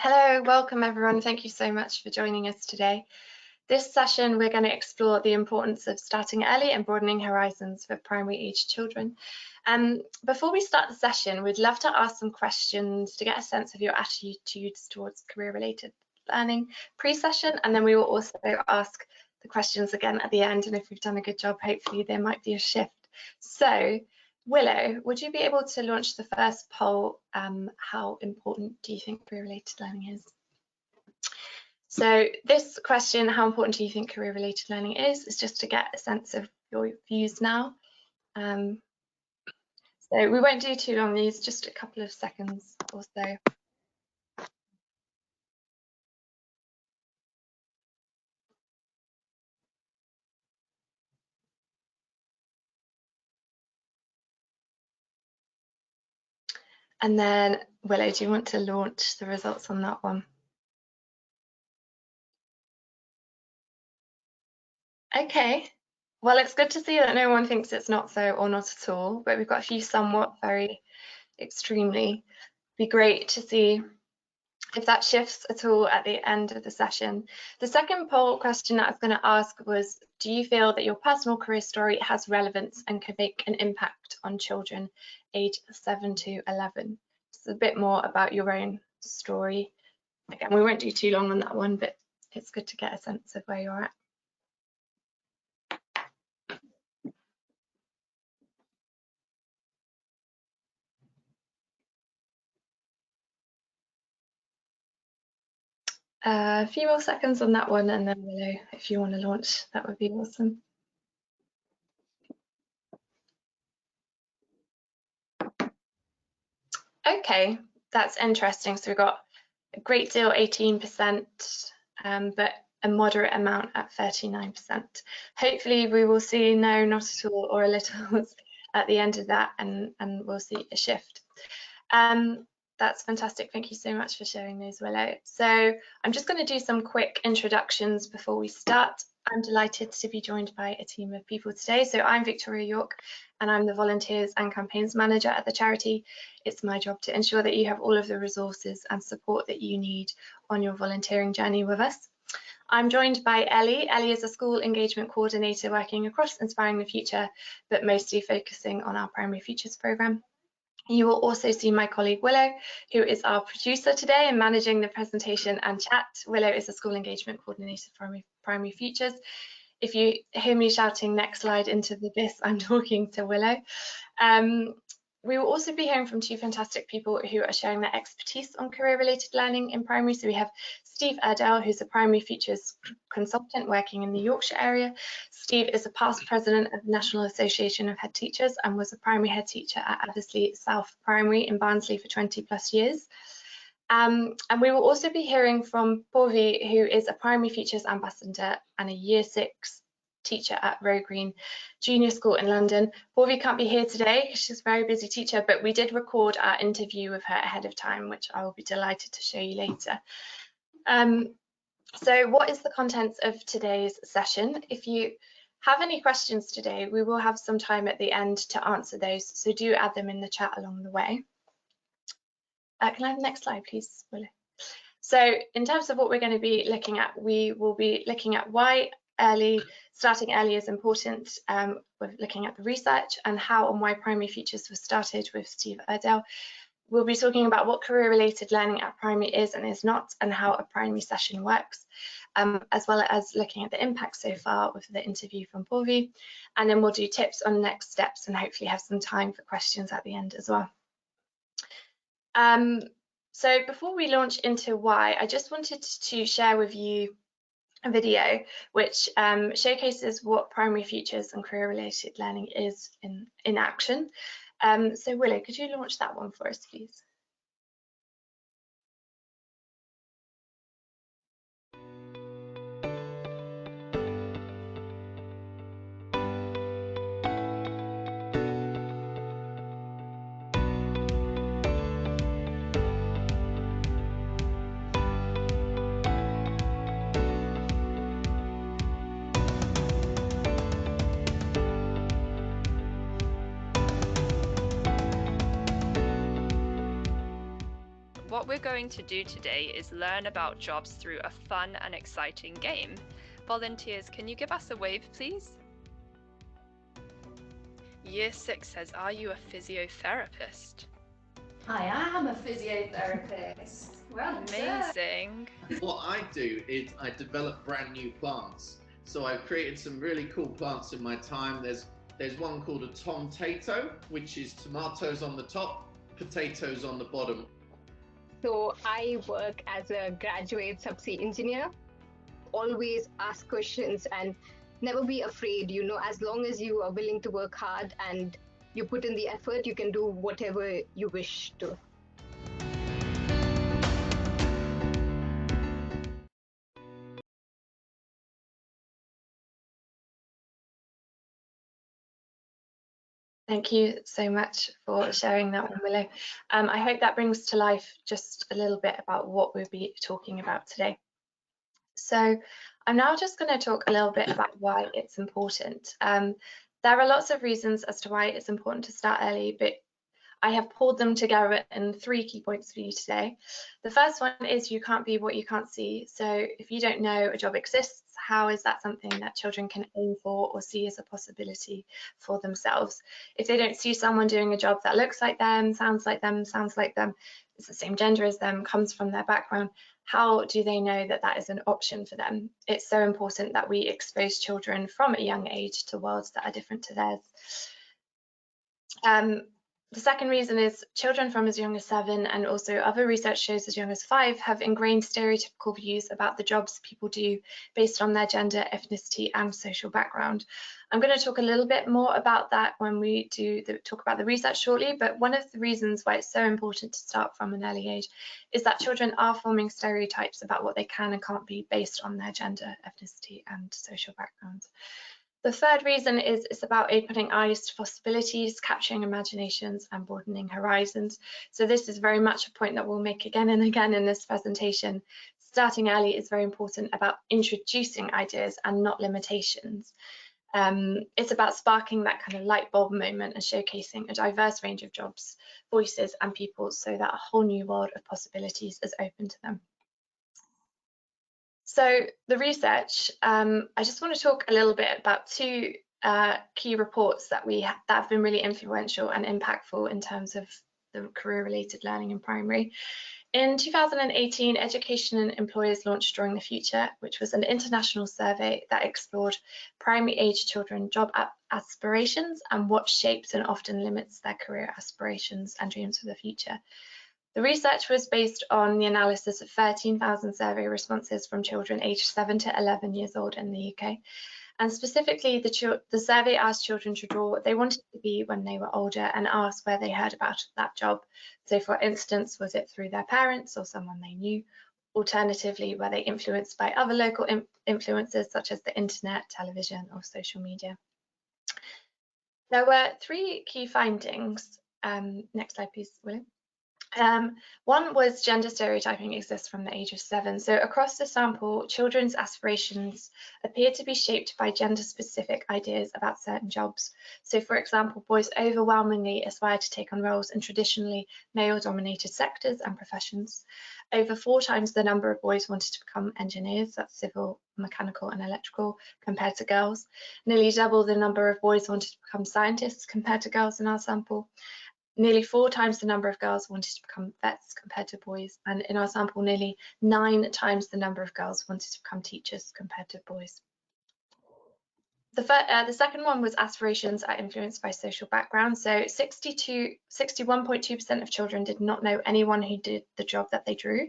Hello, welcome everyone. Thank you so much for joining us today. This session, we're going to explore the importance of starting early and broadening horizons for primary age children. Before we start the session, we'd love to ask some questions to get a sense of your attitudes towards career-related learning pre-session, and then we will also ask the questions again at the end, and if we've done a good job, hopefully there might be a shift. So, Willow, would you be able to launch the first poll? How important do you think career-related learning is? So this question, how important do you think career-related learning is just to get a sense of your views now. So we won't do too long, these just a couple of seconds or so. And then, Willow, do you want to launch the results on that one? Okay, well, it's good to see that no one thinks it's not so or not at all, but we've got a few somewhat, very, extremely. Be great to see if that shifts at all at the end of the session. The second poll question that I was going to ask was, do you feel that your personal career story has relevance and could make an impact on children aged 7 to 11? Just a bit more about your own story. Again, we won't do too long on that one, but it's good to get a sense of where you're at. A few more seconds on that one, and then Willow, if you want to launch, that would be awesome. Okay, that's interesting. So we've got a great deal, 18%, but a moderate amount at 39%. Hopefully we will see no, not at all, or a little at the end of that, and we'll see a shift. That's fantastic. Thank you so much for sharing those, Willow. So I'm just going to do some quick introductions before we start. I'm delighted to be joined by a team of people today. So I'm Victoria York, and I'm the Volunteers and Campaigns Manager at the charity. It's my job to ensure that you have all of the resources and support that you need on your volunteering journey with us. I'm joined by Ellie. Ellie is a school engagement coordinator working across Inspiring the Future, but mostly focusing on our Primary Futures programme. You will also see my colleague Willow, who is our producer today and managing the presentation and chat. Willow is a school engagement coordinator for Primary Futures. If you hear me shouting next slide into the abyss, I'm talking to Willow. We will also be hearing from two fantastic people who are sharing their expertise on career-related learning in primary. So we have Steve Erdell, who's a Primary Futures consultant working in the Yorkshire area. Steve is a past president of the National Association of Head Teachers and was a primary head teacher at Eversley South Primary in Barnsley for 20+ years. And we will also be hearing from Purvi, who is a Primary Futures ambassador and a Year 6 teacher at Row Green Junior School in London. Purvi can't be here today because she's a very busy teacher, but we did record our interview with her ahead of time, which I will be delighted to show you later. So what is the contents of today's session? If you have any questions today, we will have some time at the end to answer those, so do add them in the chat along the way. Can I have the next slide, please, Willow? So in terms of what we're going to be looking at, we will be looking at why starting early is important. We're looking at the research and how and why Primary Futures was started with Steve Erdell. We'll be talking about what career-related learning at primary is and is not, and how a primary session works, as well as looking at the impact so far with the interview from Purvi. And then we'll do tips on next steps and hopefully have some time for questions at the end as well. So before we launch into why, I just wanted to share with you a video which showcases what Primary Futures and career-related learning is in action. So Willow, could you launch that one for us, please? we're going to do today is learn about jobs through a fun and exciting game. Volunteers, can you give us a wave, please? Year 6 says, are you a physiotherapist? I am a physiotherapist. Well Amazing. What I do is I develop brand new plants. So I've created some really cool plants in my time. There's one called a tomtato, which is tomatoes on the top, potatoes on the bottom. So I work as a graduate subsea engineer. Always ask questions and never be afraid. As long as you are willing to work hard and you put in the effort, you can do whatever you wish to. Thank you so much for sharing that one, Willow. I hope that brings to life just a little bit about what we'll be talking about today. So I'm now just going to talk a little bit about why it's important. There are lots of reasons as to why it's important to start early, but I have pulled them together in 3 key points for you today. The first one is you can't be what you can't see. So if you don't know a job exists, how is that something that children can aim for or see as a possibility for themselves? If they don't see someone doing a job that looks like them, sounds like them, is the same gender as them, comes from their background, how do they know that that is an option for them? It's so important that we expose children from a young age to worlds that are different to theirs. The second reason is children from as young as 7 and also other research shows as young as 5 have ingrained stereotypical views about the jobs people do based on their gender, ethnicity and social background. I'm going to talk a little bit more about that when we talk about the research shortly, but one of the reasons why it's so important to start from an early age is that children are forming stereotypes about what they can and can't be based on their gender, ethnicity and social backgrounds. The third reason is it's about opening eyes to possibilities, capturing imaginations and broadening horizons. So this is very much a point that we'll make again and again in this presentation. Starting early is very important about introducing ideas and not limitations. It's about sparking that kind of light bulb moment and showcasing a diverse range of jobs, voices and people so that a whole new world of possibilities is open to them. So the research, I just want to talk a little bit about 2 key reports that have been really influential and impactful in terms of the career-related learning in primary. In 2018, Education and Employers launched Drawing the Future, which was an international survey that explored primary-age children job aspirations and what shapes and often limits their career aspirations and dreams for the future. The research was based on the analysis of 13,000 survey responses from children aged 7 to 11 years old in the UK. And specifically, the survey asked children to draw what they wanted to be when they were older and asked where they heard about that job. So for instance, was it through their parents or someone they knew? Alternatively, were they influenced by other local influences such as the internet, television or social media? There were 3 key findings. Next slide, please, William. One was gender stereotyping exists from the age of 7. So across the sample, children's aspirations appear to be shaped by gender-specific ideas about certain jobs. So for example, boys overwhelmingly aspire to take on roles in traditionally male-dominated sectors and professions. Over 4 times the number of boys wanted to become engineers, that's civil, mechanical and electrical, compared to girls. Nearly double the number of boys wanted to become scientists compared to girls in our sample. Nearly 4 times the number of girls wanted to become vets compared to boys, and in our sample, nearly 9 times the number of girls wanted to become teachers compared to boys. The second one was aspirations are influenced by social background. So 61.2% of children did not know anyone who did the job that they drew,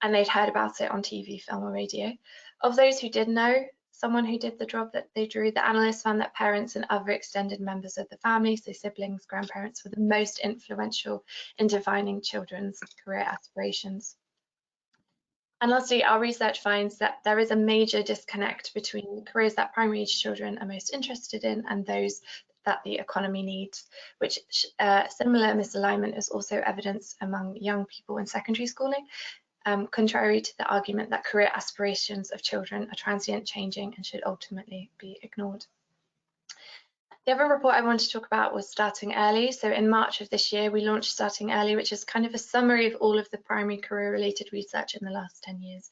and they'd heard about it on TV, film or radio. Of those who did know someone who did the job that they drew, the analysts found that parents and other extended members of the family, so siblings, grandparents, were the most influential in defining children's career aspirations. And lastly, our research finds that there is a major disconnect between careers that primary age children are most interested in and those that the economy needs, which similar misalignment is also evidenced among young people in secondary schooling, contrary to the argument that career aspirations of children are transient, changing and should ultimately be ignored. The other report I wanted to talk about was Starting Early. So in March of this year, we launched Starting Early, which is kind of a summary of all of the primary career-related research in the last 10 years.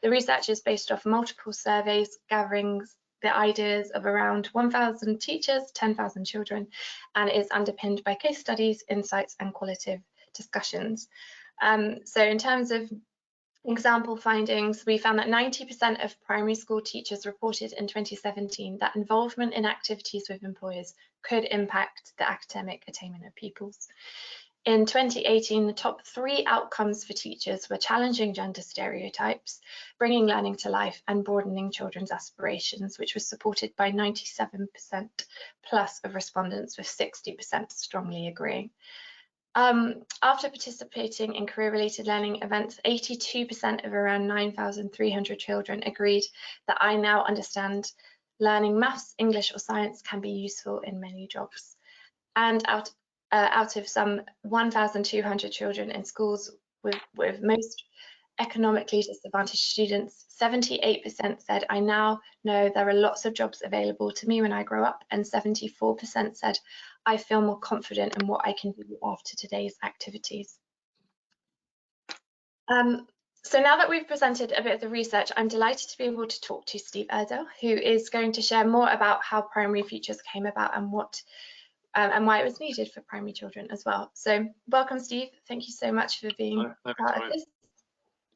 The research is based off multiple surveys, gathering the ideas of around 1,000 teachers, 10,000 children, and is underpinned by case studies, insights, and qualitative discussions. So in terms of example findings, we found that 90% of primary school teachers reported in 2017 that involvement in activities with employers could impact the academic attainment of pupils. In 2018, the top 3 outcomes for teachers were challenging gender stereotypes, bringing learning to life, and broadening children's aspirations, which was supported by 97% plus of respondents, with 60% strongly agreeing. After participating in career-related learning events, 82% of around 9,300 children agreed that I now understand learning maths, English, or science can be useful in many jobs. And out of some 1,200 children in schools with most economically disadvantaged students, 78% said, I now know there are lots of jobs available to me when I grow up, and 74% said, I feel more confident in what I can do after today's activities. So now that we've presented a bit of the research, I'm delighted to be able to talk to Steve Erdel, who is going to share more about how primary futures came about and why it was needed for primary children as well. So welcome, Steve. Thank you so much for being part of this.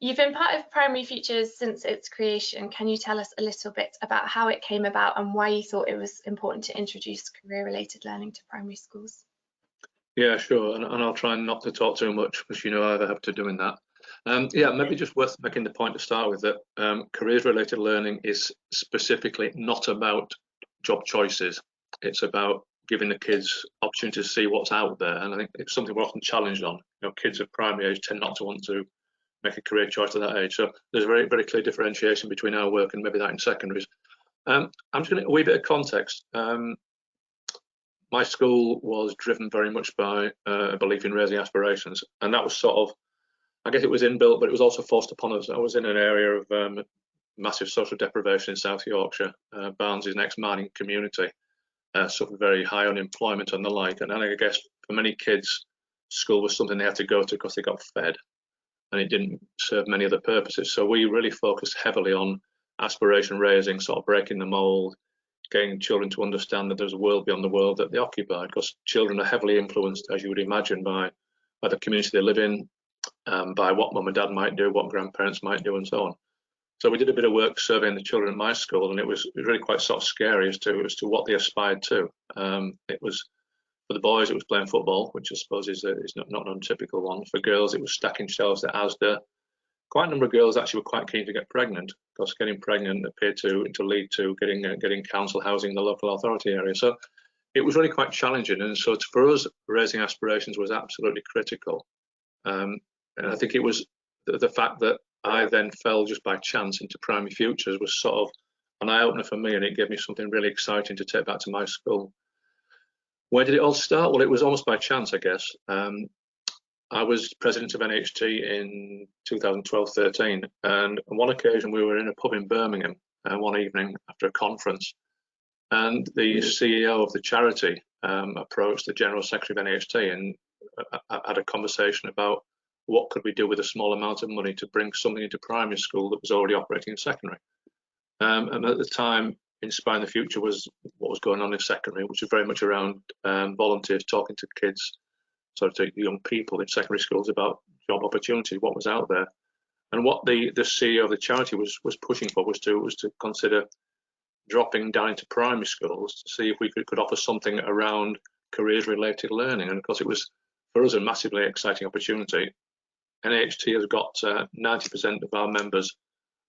You've been part of Primary Futures since its creation. Can you tell us a little bit about how it came about and why you thought it was important to introduce career-related learning to primary schools? Yeah, sure, and I'll try not to talk too much, because you know I have to doing that. Yeah, maybe just worth making the point to start with that careers-related learning is specifically not about job choices. It's about giving the kids opportunity to see what's out there, and I think it's something we're often challenged on. You know, kids of primary age tend not to want to make a career choice at that age. So there's a very, very clear differentiation between our work and maybe that in secondaries. I'm just going to a wee bit of context. My school was driven very much by a belief in raising aspirations, and that was sort of, I guess it was inbuilt, but it was also forced upon us. I was in an area of massive social deprivation in South Yorkshire. Barnsley's next mining community suffered very high unemployment and the like, and I guess for many kids, school was something they had to go to because they got fed, and it didn't serve many other purposes. So we really focused heavily on aspiration raising, sort of breaking the mold, getting children to understand that there's a world beyond the world that they occupy, because children are heavily influenced, as you would imagine, by the community they live in, by what mum and dad might do, what grandparents might do, and so on. So we did a bit of work surveying the children at my school, and it was really quite sort of scary as to what they aspired to. It was, for the boys, it was playing football, which I suppose is not an untypical one. For girls, it was stacking shelves at Asda. Quite a number of girls actually were quite keen to get pregnant, because getting pregnant appeared to lead to getting council housing in the local authority area. So it was really quite challenging, and so for us, raising aspirations was absolutely critical. And I think it was the fact that I then fell just by chance into Primary Futures was sort of an eye-opener for me, and it gave me something really exciting to take back to my school. Where did it all start? Well, it was almost by chance, I guess. I was president of NHT in 2012-13, and on one occasion we were in a pub in Birmingham one evening after a conference, and the CEO of the charity approached the General Secretary of NHT and had a conversation about what could we do with a small amount of money to bring something into primary school that was already operating in secondary. And at the time, Inspiring the Future was what was going on in secondary, which was very much around volunteers talking to kids, sort of to young people in secondary schools about job opportunity, what was out there. And what the CEO of the charity was pushing for was to consider dropping down into primary schools to see if we could offer something around careers related learning. And of course it was for us a massively exciting opportunity. NHT has got 90% of our members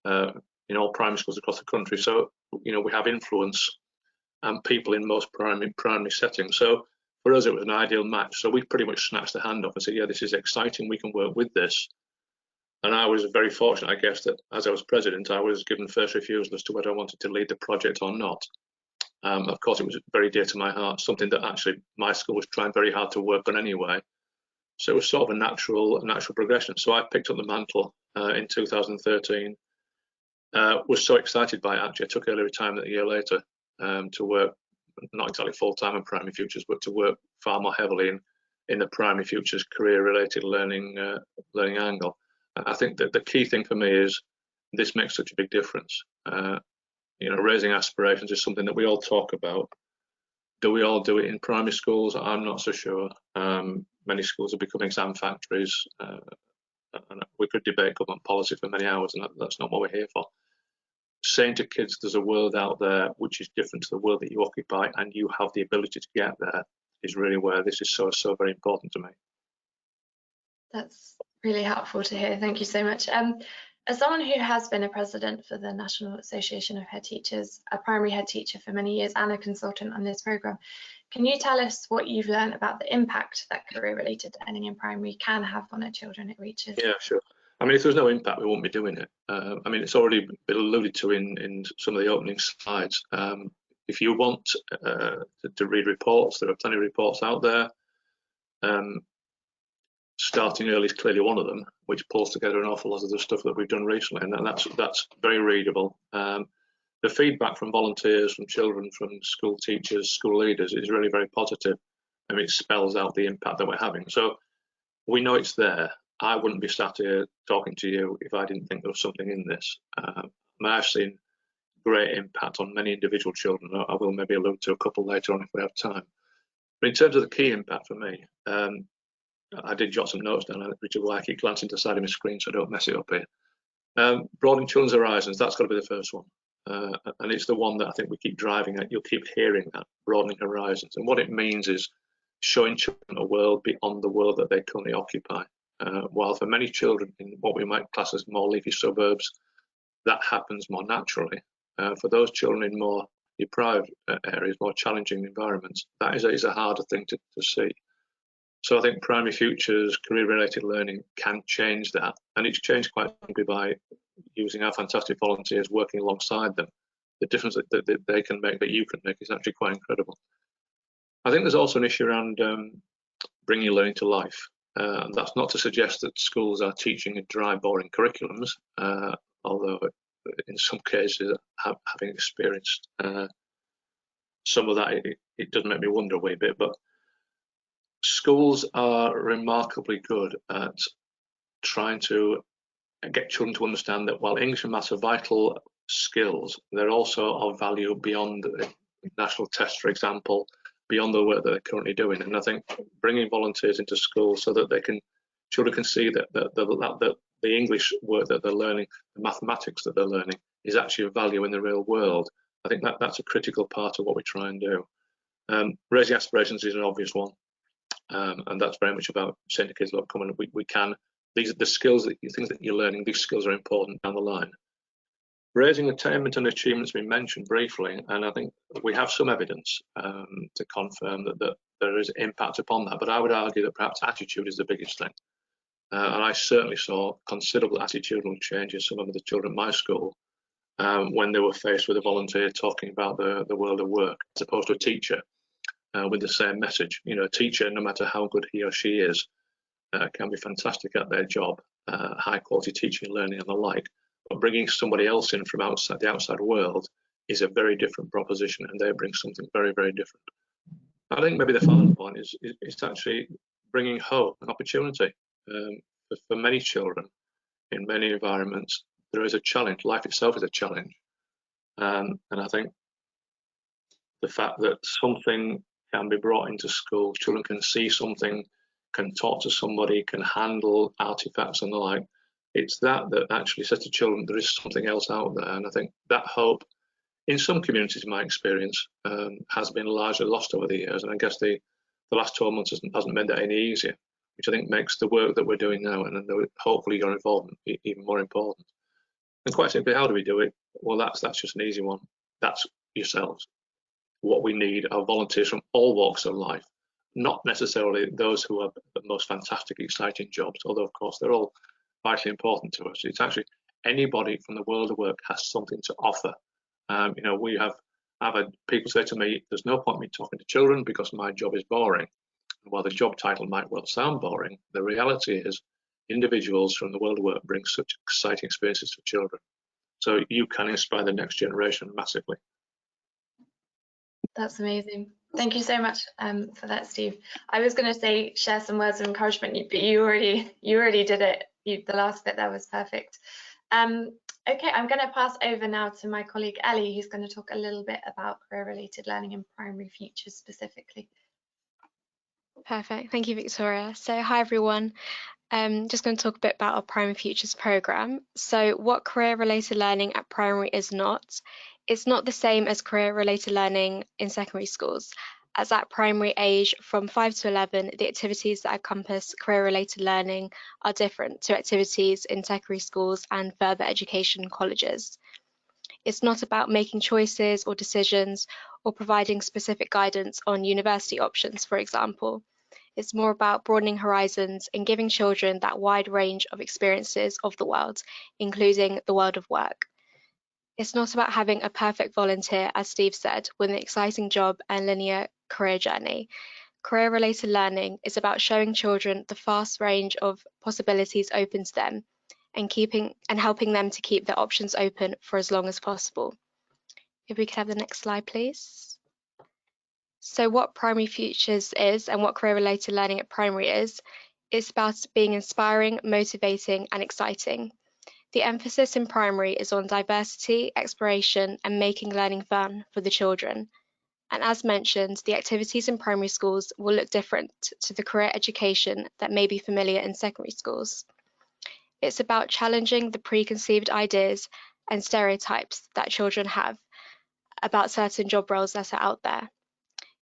in all primary schools across the country, so you know we have influence and people in most primary settings. So for us it was an ideal match. So we pretty much snatched the hand off and said, yeah, this is exciting, we can work with this. And I was very fortunate, I guess, that as I was president, I was given first refusal as to whether I wanted to lead the project or not. Of course, it was very dear to my heart, something that actually my school was trying very hard to work on anyway. So it was sort of a natural progression. So I picked up the mantle in 2013. Was so excited by it, actually. I took early retirement a year later to work not exactly full-time in Primary Futures, but to work far more heavily in the Primary Futures career-related learning angle. And I think that the key thing for me is this makes such a big difference. Raising aspirations is something that we all talk about. Do we all do it in primary schools? I'm not so sure. Many schools have become exam factories, and we could debate government policy for many hours, and that's not what we're here for. Saying to kids there's a world out there which is different to the world that you occupy, and you have the ability to get there, is really where this is so very important to me. That's really helpful to hear. Thank you so much. As someone who has been a president for the National Association of Head Teachers, a primary head teacher for many years, and a consultant on this programme, can you tell us what you've learned about the impact that career-related learning in primary can have on the children it reaches? Yeah, sure. I mean, if there's no impact, we won't be doing it. I mean, it's already been alluded to in some of the opening slides. If you want to read reports, there are plenty of reports out there. Starting early is clearly one of them, which pulls together an awful lot of the stuff that we've done recently, and that's very readable. The feedback from volunteers, from children, from school teachers, school leaders is really very positive. I mean, it spells out the impact that we're having. So we know it's there. I wouldn't be sat here talking to you if I didn't think there was something in this. I've seen great impact on many individual children. I will maybe allude to a couple later on if we have time. But in terms of the key impact for me, I did jot some notes down, which is why I keep glancing to the side of my screen so I don't mess it up here. Broadening children's horizons, that's got to be the first one. And it's the one that I think we keep driving at. You'll keep hearing that, broadening horizons. And what it means is showing children a world beyond the world that they currently occupy. While for many children in what we might class as more leafy suburbs, that happens more naturally. For those children in more deprived areas, more challenging environments, that is a harder thing to see. So I think Primary Futures, career-related learning can change that, and it's changed quite simply by using our fantastic volunteers working alongside them. The difference that they can make, that you can make, is actually quite incredible. I think there's also an issue around bringing learning to life. And that's not to suggest that schools are teaching dry, boring curriculums, although in some cases, having experienced some of that, it does make me wonder a wee bit. But schools are remarkably good at trying to get children to understand that while English and maths are vital skills, they're also of value beyond the national test, for example, beyond the work that they're currently doing. And I think bringing volunteers into schools so that children can see that the English work that they're learning, the mathematics that they're learning, is actually of value in the real world. I think that's a critical part of what we try and do. Raising aspirations is an obvious one. And that's very much about saying to kids, look, come on, we can. These are the skills, things that you're learning, these skills are important down the line. Raising attainment and achievements been mentioned briefly, and I think we have some evidence to confirm that there is impact upon that, but I would argue that perhaps attitude is the biggest thing. And I certainly saw considerable attitudinal changes some of the children at my school when they were faced with a volunteer talking about the world of work, as opposed to a teacher with the same message. You know, a teacher, no matter how good he or she is, can be fantastic at their job, high quality teaching and learning and the like. But bringing somebody else in from outside the outside world is a very different proposition, and they bring something very, very different. I think maybe the final point is actually bringing hope and opportunity. For many children in many environments, there is a challenge. Life itself is a challenge. And I think the fact that something can be brought into schools, children can see something, can talk to somebody, can handle artifacts and the like, it's that actually says to children there is something else out there. And I think that hope, in some communities, in my experience, has been largely lost over the years. And I guess the last 12 months hasn't made that any easier, which I think makes the work that we're doing now and hopefully your involvement even more important. And quite simply, how do we do it? Well, that's just an easy one. That's yourselves. What we need are volunteers from all walks of life, not necessarily those who have the most fantastic, exciting jobs, although of course they're all vitally important to us. It's actually anybody from the world of work has something to offer. I've had people say to me, there's no point in me talking to children because my job is boring. And while the job title might well sound boring, the reality is individuals from the world of work bring such exciting experiences for children. So you can inspire the next generation massively. That's amazing. Thank you so much for that, Steve. I was going to say share some words of encouragement, but you already did it. The last bit there was perfect. Okay, I'm going to pass over now to my colleague Ellie, who's going to talk a little bit about career-related learning in primary futures specifically. Perfect. Thank you, Victoria. So hi, everyone. Just going to talk a bit about our Primary Futures programme. So what career-related learning at primary is not, it's not the same as career-related learning in secondary schools, as at primary age from 5 to 11, the activities that encompass career-related learning are different to activities in secondary schools and further education colleges. It's not about making choices or decisions or providing specific guidance on university options, for example. It's more about broadening horizons and giving children that wide range of experiences of the world, including the world of work. It's not about having a perfect volunteer, as Steve said, with an exciting job and linear career journey. Career-related learning is about showing children the vast range of possibilities open to them and helping them to keep their options open for as long as possible. If we could have the next slide, please. So what Primary Futures is and what career-related learning at primary is about being inspiring, motivating and exciting. The emphasis in primary is on diversity, exploration and making learning fun for the children. And as mentioned, the activities in primary schools will look different to the career education that may be familiar in secondary schools. It's about challenging the preconceived ideas and stereotypes that children have about certain job roles that are out there.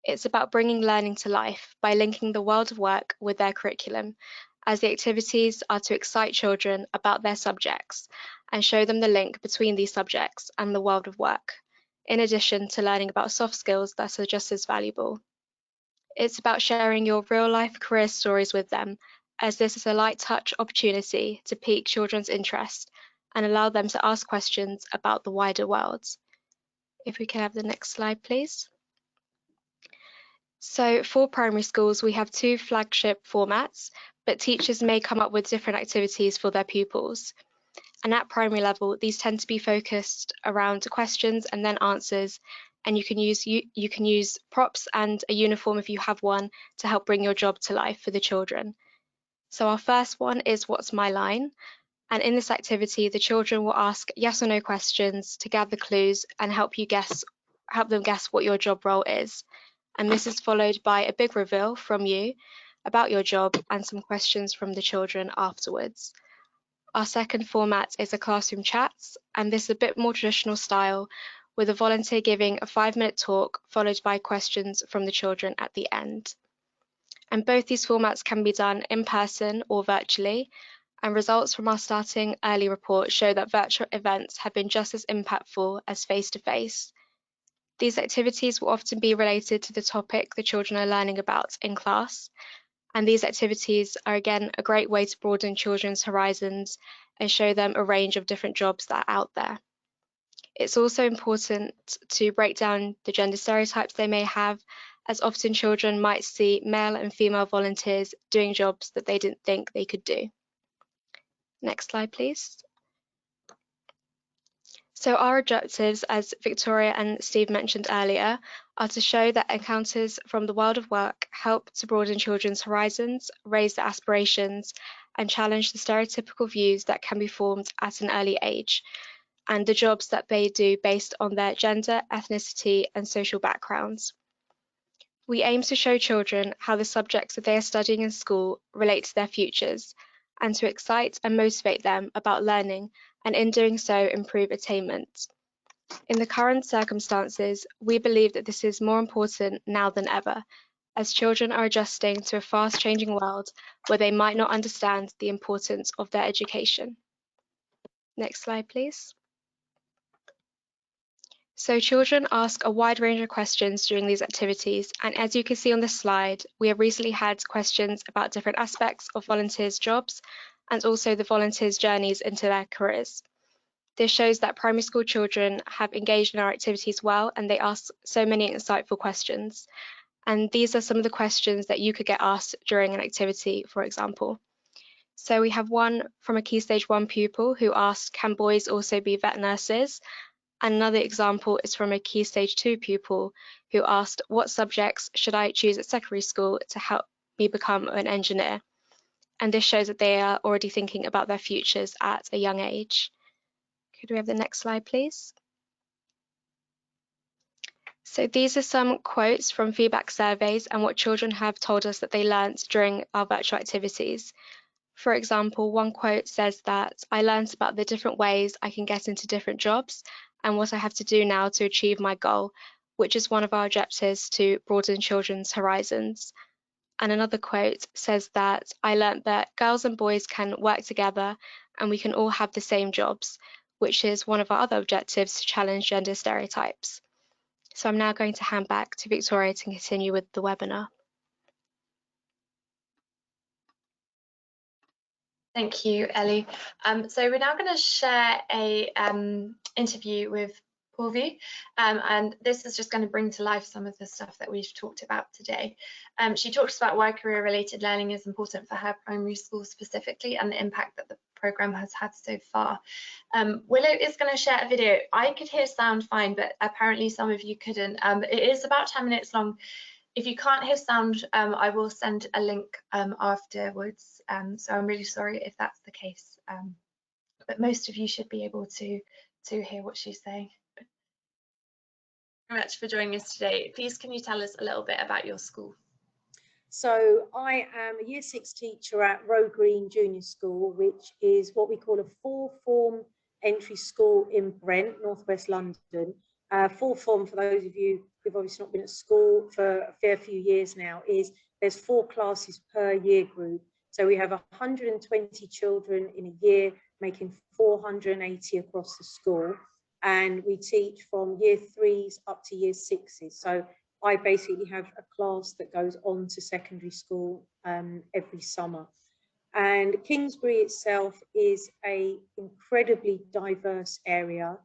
It's about bringing learning to life by linking the world of work with their curriculum, as the activities are to excite children about their subjects and show them the link between these subjects and the world of work, in addition to learning about soft skills that are just as valuable. It's about sharing your real-life career stories with them, as this is a light touch opportunity to pique children's interest and allow them to ask questions about the wider world. If we can have the next slide, please. So for primary schools, we have two flagship formats, but teachers may come up with different activities for their pupils. And at primary level, these tend to be focused around questions and then answers, and you can use props and a uniform if you have one to help bring your job to life for the children. So our first one is What's My Line? And in this activity, the children will ask yes or no questions to gather clues and help them guess what your job role is. And this is followed by a big reveal from you about your job and some questions from the children afterwards. Our second format is a classroom chats, and this is a bit more traditional style, with a volunteer giving a 5-minute talk followed by questions from the children at the end. And both these formats can be done in person or virtually, and results from our starting early report show that virtual events have been just as impactful as face-to-face. These activities will often be related to the topic the children are learning about in class, and these activities are again a great way to broaden children's horizons and show them a range of different jobs that are out there. It's also important to break down the gender stereotypes they may have, as often children might see male and female volunteers doing jobs that they didn't think they could do. Next slide, please. So our objectives, as Victoria and Steve mentioned earlier, are to show that encounters from the world of work help to broaden children's horizons, raise their aspirations, and challenge the stereotypical views that can be formed at an early age, and the jobs that they do based on their gender, ethnicity, and social backgrounds. We aim to show children how the subjects that they are studying in school relate to their futures, and to excite and motivate them about learning, and in doing so improve attainment. In the current circumstances, we believe that this is more important now than ever, as children are adjusting to a fast-changing world where they might not understand the importance of their education. Next slide, please. So children ask a wide range of questions during these activities, and as you can see on this slide, we have recently had questions about different aspects of volunteers' jobs and also the volunteers' journeys into their careers. This shows that primary school children have engaged in our activities well, and they ask so many insightful questions. And these are some of the questions that you could get asked during an activity, for example. So we have one from a Key Stage 1 pupil who asked, can boys also be vet nurses? And another example is from a Key Stage 2 pupil who asked, what subjects should I choose at secondary school to help me become an engineer? And this shows that they are already thinking about their futures at a young age. Could we have the next slide, please? So these are some quotes from feedback surveys and what children have told us that they learnt during our virtual activities. For example, one quote says that I learnt about the different ways I can get into different jobs and what I have to do now to achieve my goal, which is one of our objectives to broaden children's horizons. And another quote says that I learnt that girls and boys can work together and we can all have the same jobs, which is one of our other objectives to challenge gender stereotypes. So I'm now going to hand back to Victoria to continue with the webinar. Thank you, Ellie. So we're now going to share a interview with Purvi, and this is just going to bring to life some of the stuff that we've talked about today. She talks about why career-related learning is important for her primary school specifically and the impact that the programme has had so far. Willow is going to share a video. I could hear sound fine, but apparently some of you couldn't. It is about 10 minutes long. If you can't hear sound, I will send a link afterwards. So I'm really sorry if that's the case, but most of you should be able to hear what she's saying. Thank you very much for joining us today. Please, can you tell us a little bit about your school? So I am a Year 6 teacher at Row Green Junior School, which is what we call a four-form entry school in Brent, northwest London. Fourth form, for those of you who've obviously not been at school for a fair few years now, is there's 4 classes per year group. So we have 120 children in a year, making 480 across the school. And we teach from year 3s up to year 6s. So I basically have a class that goes on to secondary school every summer. And Kingsbury itself is an incredibly diverse area.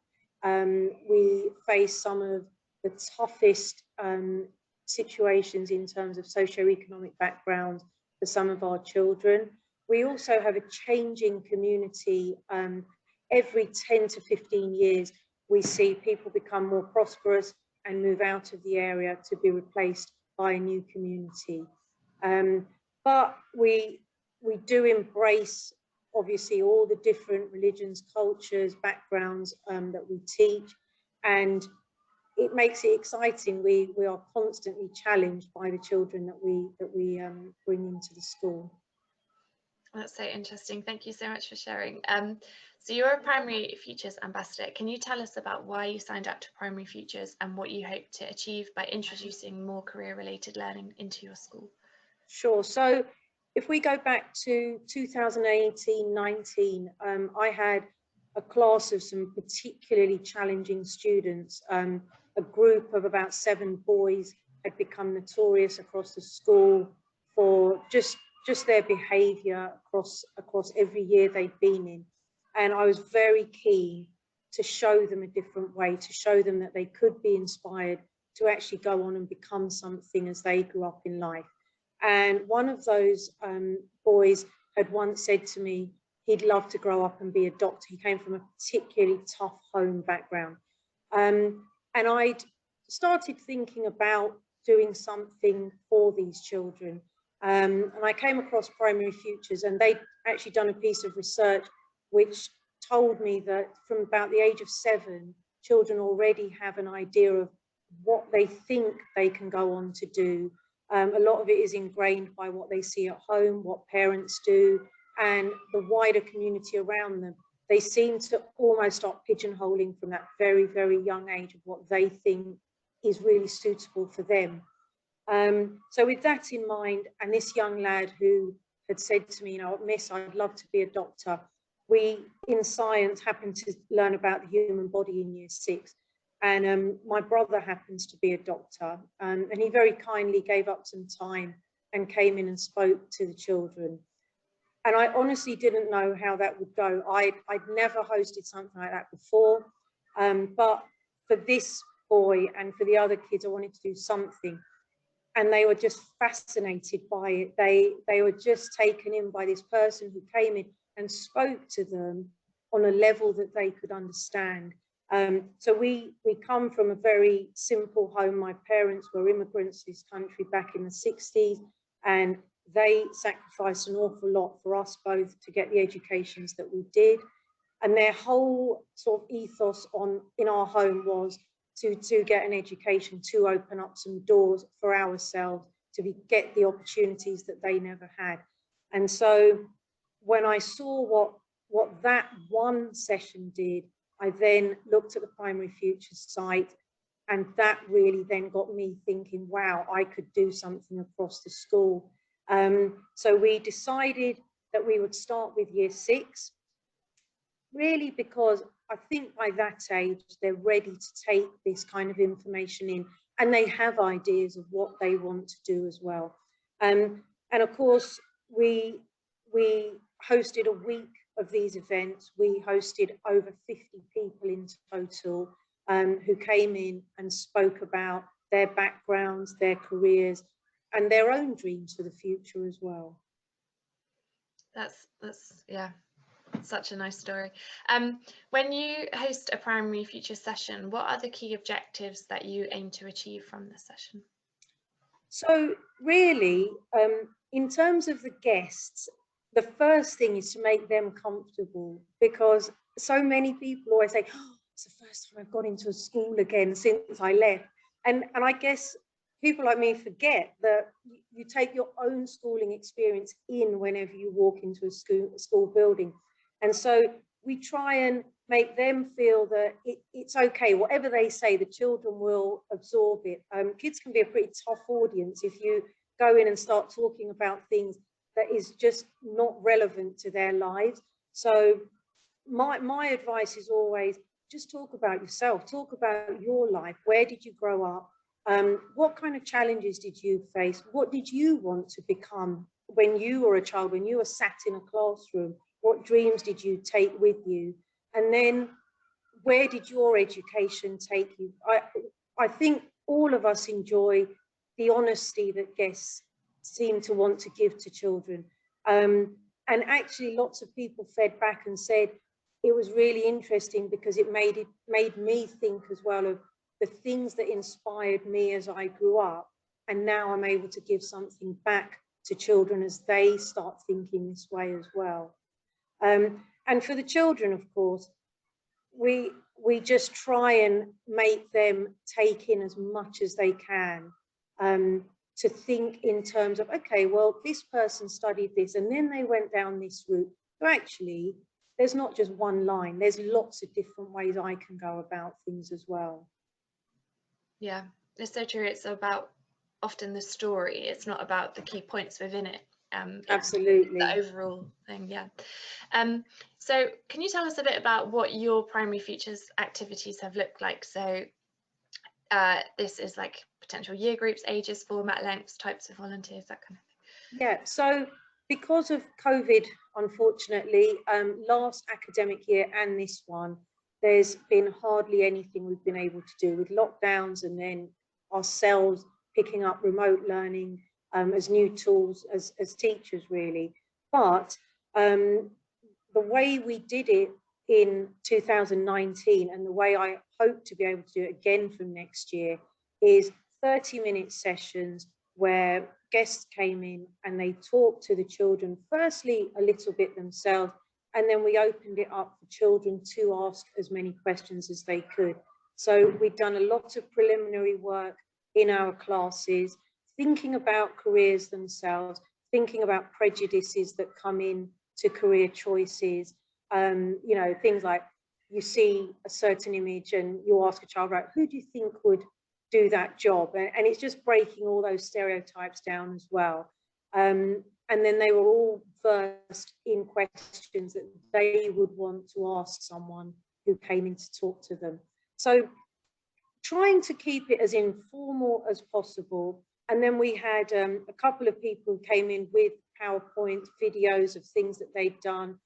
We face some of the toughest situations in terms of socioeconomic background for some of our children. We also have a changing community. Every 10 to 15 years, we see people become more prosperous and move out of the area to be replaced by a new community. But we do embrace, obviously, all the different religions, cultures, backgrounds that we teach, and it makes it exciting. We are constantly challenged by the children that we bring into the school. That's so interesting. Thank you so much for sharing. So you're a Primary Futures Ambassador. Can you tell us about why you signed up to Primary Futures and what you hope to achieve by introducing more career-related learning into your school? Sure. So if we go back to 2018-19, I had a class of some particularly challenging students. A group of about 7 boys had become notorious across the school for just their behaviour across every year they'd been in. And I was very keen to show them a different way, to show them that they could be inspired to actually go on and become something as they grew up in life. And one of those boys had once said to me he'd love to grow up and be a doctor. He came from a particularly tough home background. And I'd started thinking about doing something for these children. And I came across Primary Futures, and they'd actually done a piece of research which told me that from about the age of 7, children already have an idea of what they think they can go on to do. A lot of it is ingrained by what they see at home, what parents do, and the wider community around them. They seem to almost start pigeonholing from that very, very young age of what they think is really suitable for them. So with that in mind, and this young lad who had said to me, you know, Miss, I'd love to be a doctor. We, in science, happened to learn about the human body in year 6. And my brother happens to be a doctor, and he very kindly gave up some time and came in and spoke to the children. And I honestly didn't know how that would go. I'd never hosted something like that before, but for this boy and for the other kids, I wanted to do something. And they were just fascinated by it. They were just taken in by this person who came in and spoke to them on a level that they could understand. So we come from a very simple home. My parents were immigrants to this country back in the 60s, and they sacrificed an awful lot for us both to get the educations that we did. And their whole sort of ethos in our home was to get an education, to open up some doors for ourselves, to get the opportunities that they never had. And so when I saw what that one session did, I then looked at the Primary Futures site, and that really then got me thinking, wow, I could do something across the school. So we decided that we would start with Year 6, really because I think by that age, they're ready to take this kind of information in, and they have ideas of what they want to do as well. And of course, we hosted a week of these events. We hosted over 50 people in total who came in and spoke about their backgrounds, their careers, and their own dreams for the future as well. That's yeah, such a nice story. When you host a Primary Futures session, what are the key objectives that you aim to achieve from the session? So really, in terms of the guests, the first thing is to make them comfortable, because so many people always say, oh, it's the first time I've got into a school again since I left. And I guess people like me forget that you take your own schooling experience in whenever you walk into a school building. And so we try and make them feel that it's okay, whatever they say, the children will absorb it. Kids can be a pretty tough audience if you go in and start talking about things that is just not relevant to their lives. So my advice is always just talk about yourself, talk about your life. Where did you grow up? What kind of challenges did you face? What did you want to become when you were a child, when you were sat in a classroom? What dreams did you take with you? And then where did your education take you? I think all of us enjoy the honesty that guests seem to want to give to children. And actually lots of people fed back and said it was really interesting because it made me think as well of the things that inspired me as I grew up. And now I'm able to give something back to children as they start thinking this way as well. And for the children, of course, we just try and make them take in as much as they can, to think in terms of, okay, well, this person studied this and then they went down this route. So actually, there's not just one line, there's lots of different ways I can go about things as well. Yeah, it's so true. It's about often the story. It's not about the key points within it. Absolutely. The overall thing, yeah. So can you tell us a bit about what your Primary Futures activities have looked like? So this is like potential year groups, ages, format, lengths, types of volunteers, that kind of thing. Yeah, so because of COVID, unfortunately, last academic year and this one, there's been hardly anything we've been able to do with lockdowns, and then ourselves picking up remote learning as new tools as teachers, really. But the way we did it in 2019 and the way I hope to be able to do it again from next year is 30-minute sessions where guests came in and they talked to the children, firstly a little bit themselves, and then we opened it up for children to ask as many questions as they could. So we've done a lot of preliminary work in our classes, thinking about careers themselves, thinking about prejudices that come in to career choices. You know, things like you see a certain image and you ask a child, right, who do you think would do that job? And it's just breaking all those stereotypes down as well. And then they were all versed in questions that they would want to ask someone who came in to talk to them. So trying to keep it as informal as possible. And then we had a couple of people who came in with PowerPoint videos of things that they'd done.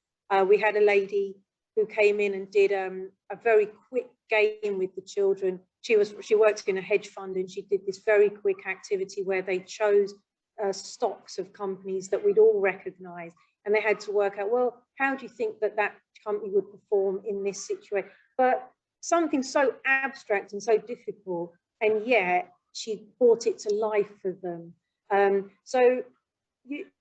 We had a lady who came in and did a very quick game with the children. She worked in a hedge fund, and she did this very quick activity where they chose stocks of companies that we'd all recognize, and they had to work out, well, how do you think that company would perform in this situation? But something so abstract and so difficult, and yet she brought it to life for them. So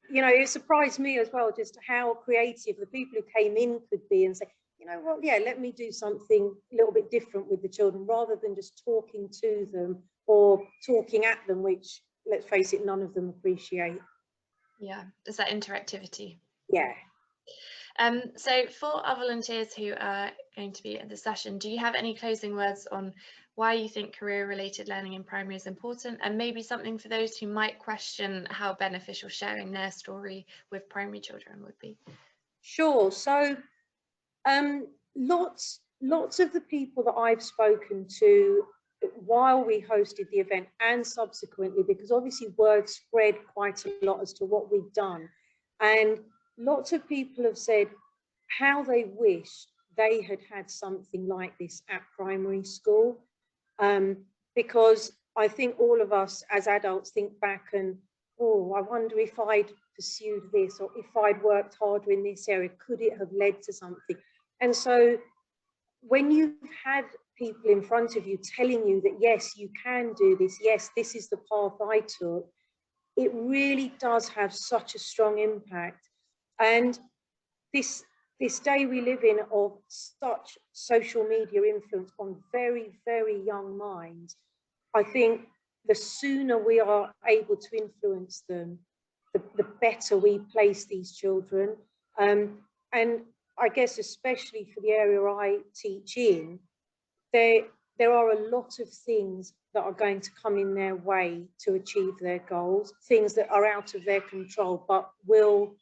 you know, it surprised me as well just how creative the people who came in could be, and say, you know what, yeah, let me do something a little bit different with the children, rather than just talking to them or talking at them, which, let's face it, none of them appreciate. Yeah, there's that interactivity. Yeah. So for our volunteers who are going to be at the session, do you have any closing words on why you think career-related learning in primary is important, and maybe something for those who might question how beneficial sharing their story with primary children would be? Sure. So lots of the people that I've spoken to while we hosted the event and subsequently, because obviously word spread quite a lot as to what we've done, and lots of people have said how they wished they had had something like this at primary school, because I think all of us as adults think back and, oh, I wonder if I'd pursued this, or if I'd worked harder in this area, could it have led to something? And so when you've had people in front of you telling you that, yes, you can do this, yes, this is the path I took, it really does have such a strong impact. And this day we live in of such social media influence on very, very young minds, I think the sooner we are able to influence them, the better we place these children. And I guess especially for the area I teach in, there are a lot of things that are going to come in their way to achieve their goals, things that are out of their control but will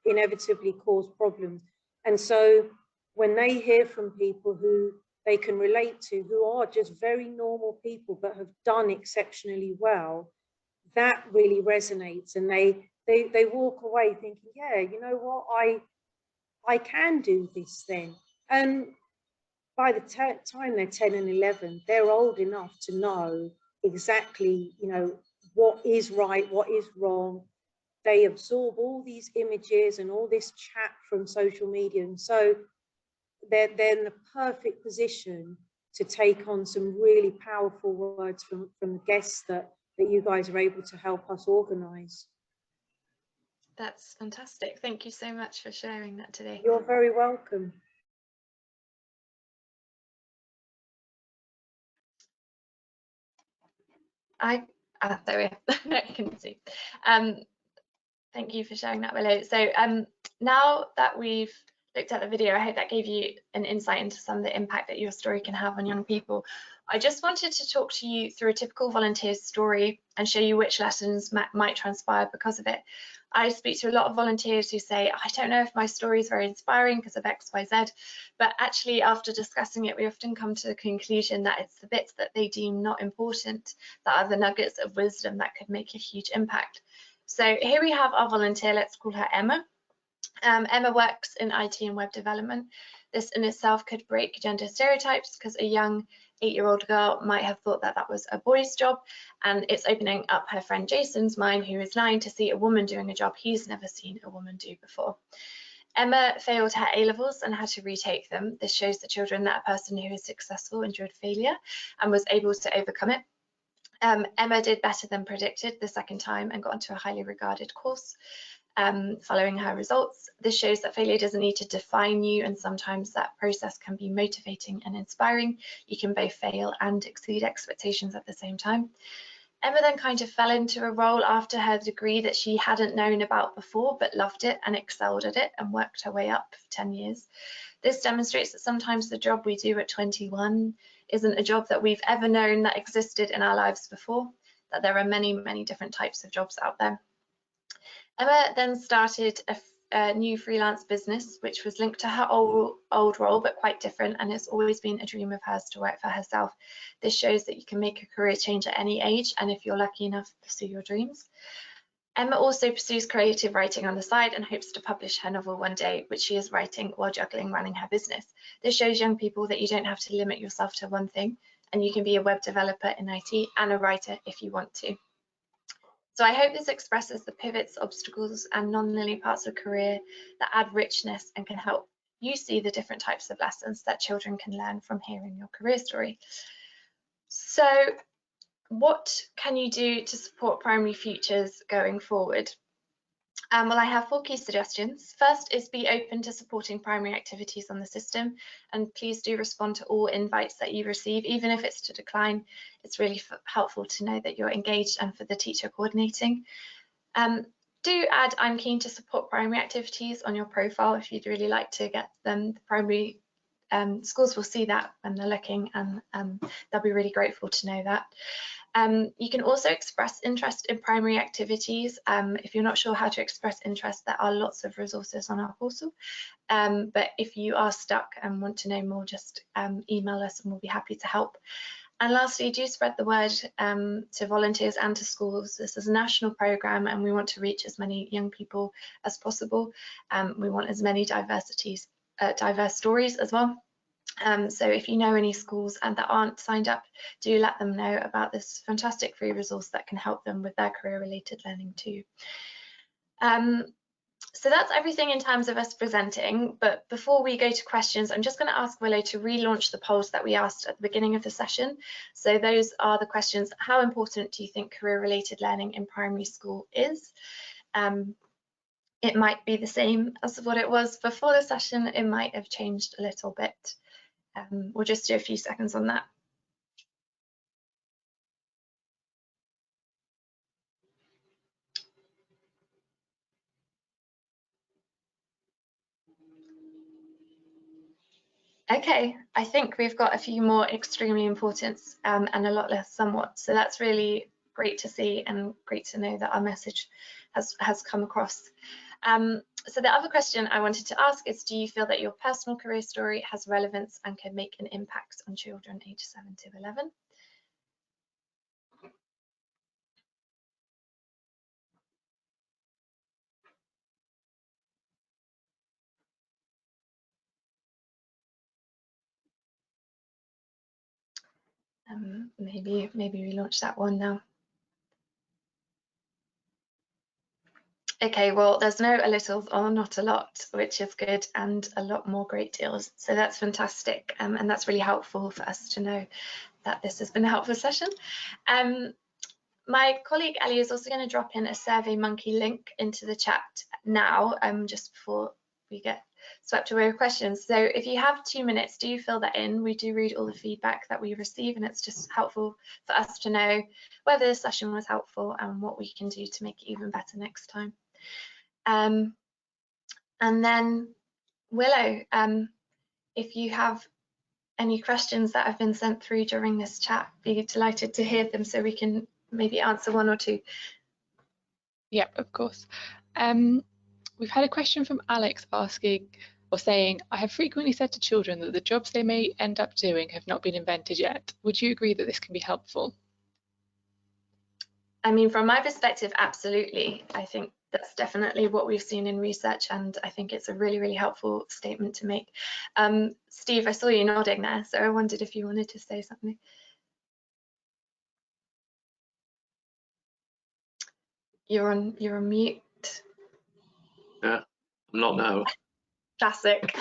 inevitably cause problems. And so when they hear from people who they can relate to, who are just very normal people but have done exceptionally well, that really resonates, and they walk away thinking, yeah, you know what, I can do this then. And by the time they're 10 and 11, they're old enough to know exactly, you know, what is right, what is wrong. They absorb all these images and all this chat from social media, and so they're in the perfect position to take on some really powerful words from the guests that you guys are able to help us organise. That's fantastic. Thank you so much for sharing that today. You're very welcome. There we are. I can see. Thank you for sharing that, Willow. So now that we've looked at the video, I hope that gave you an insight into some of the impact that your story can have on young people. I just wanted to talk to you through a typical volunteer's story and show you which lessons might transpire because of it. I speak to a lot of volunteers who say, I don't know if my story is very inspiring because of X, Y, Z, but actually after discussing it, we often come to the conclusion that it's the bits that they deem not important that are the nuggets of wisdom that could make a huge impact. So here we have our volunteer, let's call her Emma. Emma works in IT and web development. This in itself could break gender stereotypes because a young 8-year-old girl might have thought that that was a boy's job, and it's opening up her friend Jason's mind, who is 9, to see a woman doing a job he's never seen a woman do before. Emma failed her A-levels and had to retake them. This shows the children that a person who is successful endured failure and was able to overcome it. Emma did better than predicted the second time and got onto a highly regarded course following her results. This shows that failure doesn't need to define you, and sometimes that process can be motivating and inspiring. You can both fail and exceed expectations at the same time. Emma then kind of fell into a role after her degree that she hadn't known about before, but loved it and excelled at it and worked her way up for 10 years. This demonstrates that sometimes the job we do at 21 isn't a job that we've ever known that existed in our lives before, that there are many, many different types of jobs out there. Emma then started a new freelance business, which was linked to her old role, but quite different, and it's always been a dream of hers to work for herself. This shows that you can make a career change at any age, and if you're lucky enough to pursue your dreams. Emma also pursues creative writing on the side and hopes to publish her novel one day, which she is writing while juggling running her business. This shows young people that you don't have to limit yourself to one thing, and you can be a web developer in IT and a writer if you want to. So I hope this expresses the pivots, obstacles, and non-linear parts of career that add richness and can help you see the different types of lessons that children can learn from hearing your career story. So what can you do to support primary futures going forward? Well, I have 4 key suggestions. First is be open to supporting primary activities on the system, and please do respond to all invites that you receive, even if it's to decline. It's really helpful to know that you're engaged and for the teacher coordinating. Do add I'm keen to support primary activities on your profile if you'd really like to get them. The primary schools will see that when they're looking, and they'll be really grateful to know that. You can also express interest in primary activities. If you're not sure how to express interest, there are lots of resources on our portal. But if you are stuck and want to know more, just email us and we'll be happy to help. And lastly, do spread the word to volunteers and to schools. This is a national programme and we want to reach as many young people as possible. We want as many diverse stories as well. So if you know any schools and that aren't signed up, do let them know about this fantastic free resource that can help them with their career-related learning too. So that's everything in terms of us presenting, but before we go to questions, I'm just going to ask Willow to relaunch the polls that we asked at the beginning of the session. So those are the questions: how important do you think career-related learning in primary school is? It might be the same as what it was before the session, it might have changed a little bit. We'll just do a few seconds on that. Okay, I think we've got a few more extremely important and a lot less somewhat. So that's really great to see and great to know that our message has come across. So the other question I wanted to ask is, do you feel that your personal career story has relevance and can make an impact on children aged 7 to 11? Maybe we launch that one now. Okay, well, there's no a little or not a lot, which is good, and a lot more great deals. So that's fantastic, and that's really helpful for us to know that this has been a helpful session. My colleague Ellie is also going to drop in a SurveyMonkey link into the chat now, just before we get swept away with questions. So if you have 2 minutes, do fill that in. We do read all the feedback that we receive, and it's just helpful for us to know whether this session was helpful and what we can do to make it even better next time. And then Willow, if you have any questions that have been sent through during this chat, be delighted to hear them so we can maybe answer 1 or 2. Yeah, of course. We've had a question from Alex asking or saying, I have frequently said to children that the jobs they may end up doing have not been invented yet. Would you agree that this can be helpful? I mean, from my perspective, absolutely. I think that's definitely what we've seen in research, and I think it's a really, really helpful statement to make. Steve, I saw you nodding there, so I wondered if you wanted to say something. You're on mute. Yeah, I'm not now. Classic.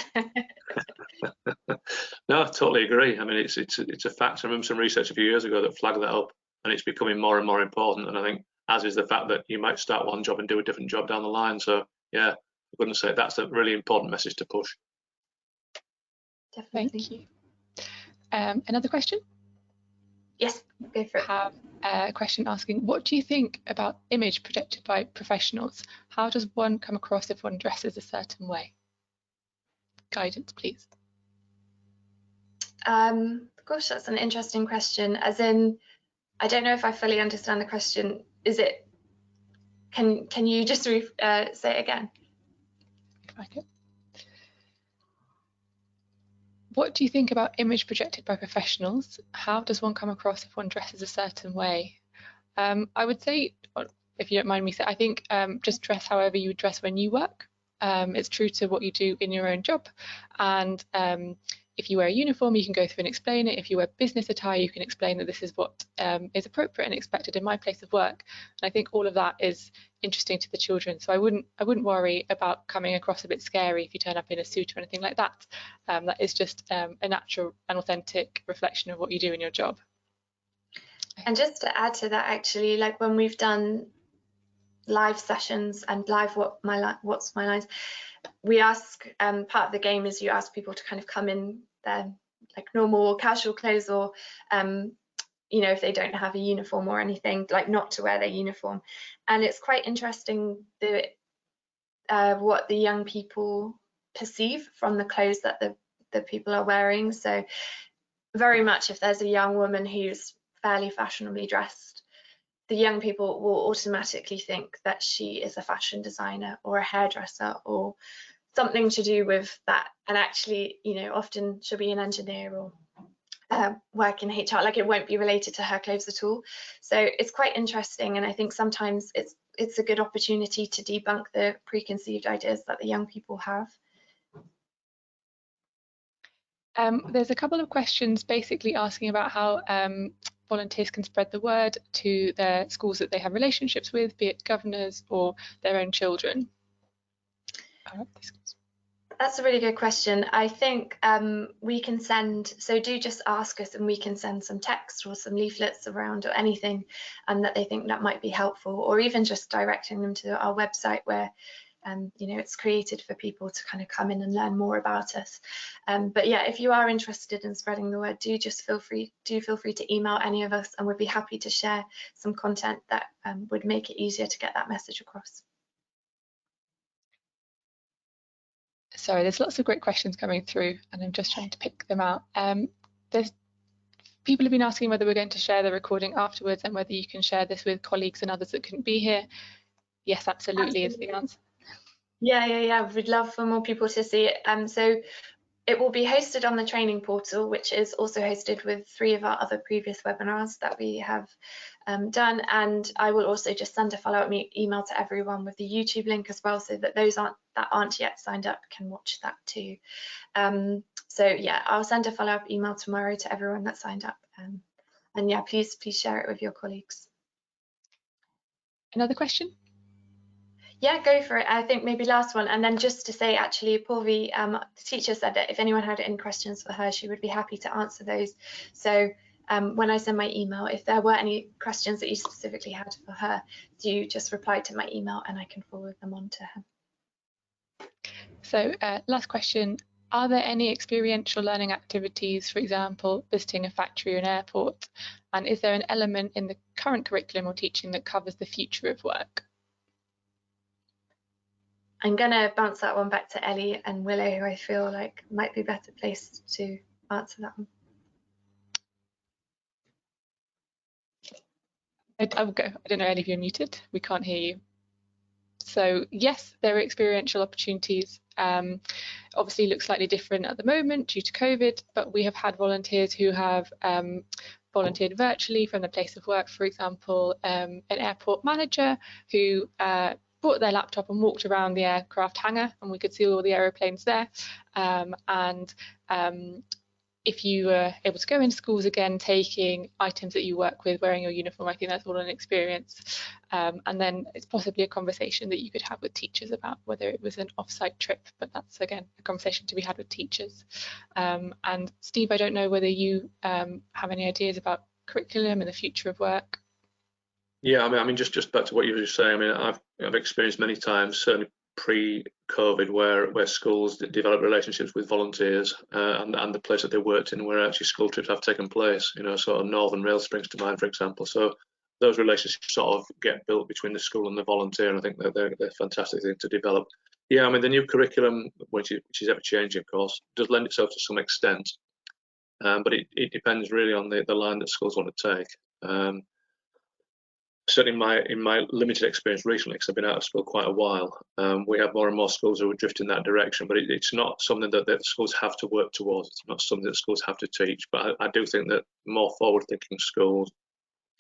No, I totally agree. I mean, it's a fact. I remember some research a few years ago that flagged that up, and it's becoming more and more important. And I think, as is the fact that you might start one job and do a different job down the line. So yeah, I wouldn't say that's a really important message to push. Definitely. Thank you. Another question? Yes, go for it. Have a question asking, what do you think about image projected by professionals? How does one come across if one dresses a certain way? Guidance, please. Gosh, that's an interesting question. As in, I don't know if I fully understand the question. Is it? Can you just say it again? Okay. What do you think about image projected by professionals? How does one come across if one dresses a certain way? I would say, if you don't mind me saying, I think just dress however you would dress when you work. It's true to what you do in your own job, and if you wear a uniform, you can go through and explain it. If you wear business attire, you can explain that this is what is appropriate and expected in my place of work. And I think all of that is interesting to the children. So I wouldn't worry about coming across a bit scary if you turn up in a suit or anything like that. That is just a natural and authentic reflection of what you do in your job. And just to add to that, actually, like when we've done live sessions and live what's my lines, we ask, part of the game is you ask people to kind of come in their like normal or casual clothes, or you know, if they don't have a uniform or anything, like not to wear their uniform. And it's quite interesting what the young people perceive from the clothes that the people are wearing. So very much, if there's a young woman who's fairly fashionably dressed, the young people will automatically think that she is a fashion designer or a hairdresser or something to do with that. And actually, you know, often she'll be an engineer or work in HR, like it won't be related to her clothes at all. So it's quite interesting, and I think sometimes it's a good opportunity to debunk the preconceived ideas that the young people have. There's a couple of questions basically asking about how volunteers can spread the word to their schools that they have relationships with, be it governors or their own children. That's a really good question. I think we can send, so do just ask us and we can send some text or some leaflets around or anything that they think that might be helpful, or even just directing them to our website where you know, it's created for people to kind of come in and learn more about us. But yeah, if you are interested in spreading the word, do feel free to email any of us, and we'd be happy to share some content that would make it easier to get that message across. Sorry, there's lots of great questions coming through and I'm just trying to pick them out. People have been asking whether we're going to share the recording afterwards and whether you can share this with colleagues and others that couldn't be here. Yes, absolutely is the answer. Yeah, we'd love for more people to see it. So it will be hosted on the training portal, which is also hosted with 3 of our other previous webinars that we have done. And I will also just send a follow-up email to everyone with the YouTube link as well, so that those that aren't yet signed up can watch that too. So yeah, I'll send a follow-up email tomorrow to everyone that signed up. And yeah, please share it with your colleagues. Another question? Yeah, go for it. I think maybe last one. And then just to say, actually, Purvi, the teacher said that if anyone had any questions for her, she would be happy to answer those. So when I send my email, if there were any questions that you specifically had for her, do just reply to my email and I can forward them on to her. So last question, are there any experiential learning activities, for example, visiting a factory or an airport? And is there an element in the current curriculum or teaching that covers the future of work? I'm going to bounce that one back to Ellie and Willow, who I feel like might be better placed to answer that one. I will go. I don't know, Ellie, if you're muted. We can't hear you. So yes, there are experiential opportunities. Obviously look slightly different at the moment due to COVID, but we have had volunteers who have volunteered virtually from the place of work. For example, an airport manager who brought their laptop and walked around the aircraft hangar, and we could see all the aeroplanes there. If you were able to go into schools again, taking items that you work with, wearing your uniform, I think that's all an experience. And then it's possibly a conversation that you could have with teachers about whether it was an off-site trip, but that's again a conversation to be had with teachers. And Steve, I don't know whether you have any ideas about curriculum and the future of work. Yeah, I mean, just back to what you were just saying. I mean, I've experienced many times, certainly pre-COVID, where schools develop relationships with volunteers and the place that they worked in, where actually school trips have taken place. You know, sort of Northern Rail springs to mind, for example. So those relationships sort of get built between the school and the volunteer, and I think that they're a fantastic thing to develop. Yeah, I mean, the new curriculum, which is ever changing, of course, does lend itself to some extent, but it depends really on the line that schools want to take. Certainly in my limited experience recently, because I've been out of school quite a while, we have more and more schools who are drifting in that direction, but it's not something that schools have to work towards. It's not something that schools have to teach, but I do think that more forward-thinking schools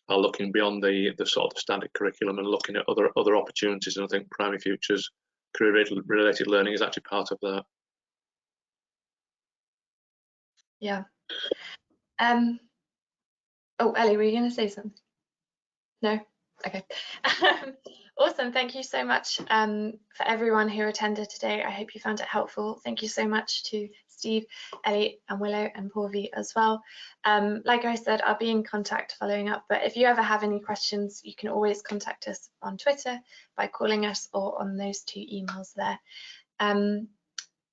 are looking beyond the sort of standard curriculum and looking at other opportunities, and I think Primary Futures career-related learning is actually part of that. Yeah. Oh, Ellie, were you going to say something? No? Okay. Awesome. Thank you so much for everyone who attended today. I hope you found it helpful. Thank you so much to Steve, Ellie and Willow and Porvi as well. Like I said, I'll be in contact following up, but if you ever have any questions, you can always contact us on Twitter by calling us or on those 2 emails there.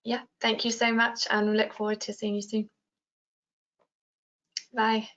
Yeah, thank you so much and look forward to seeing you soon. Bye.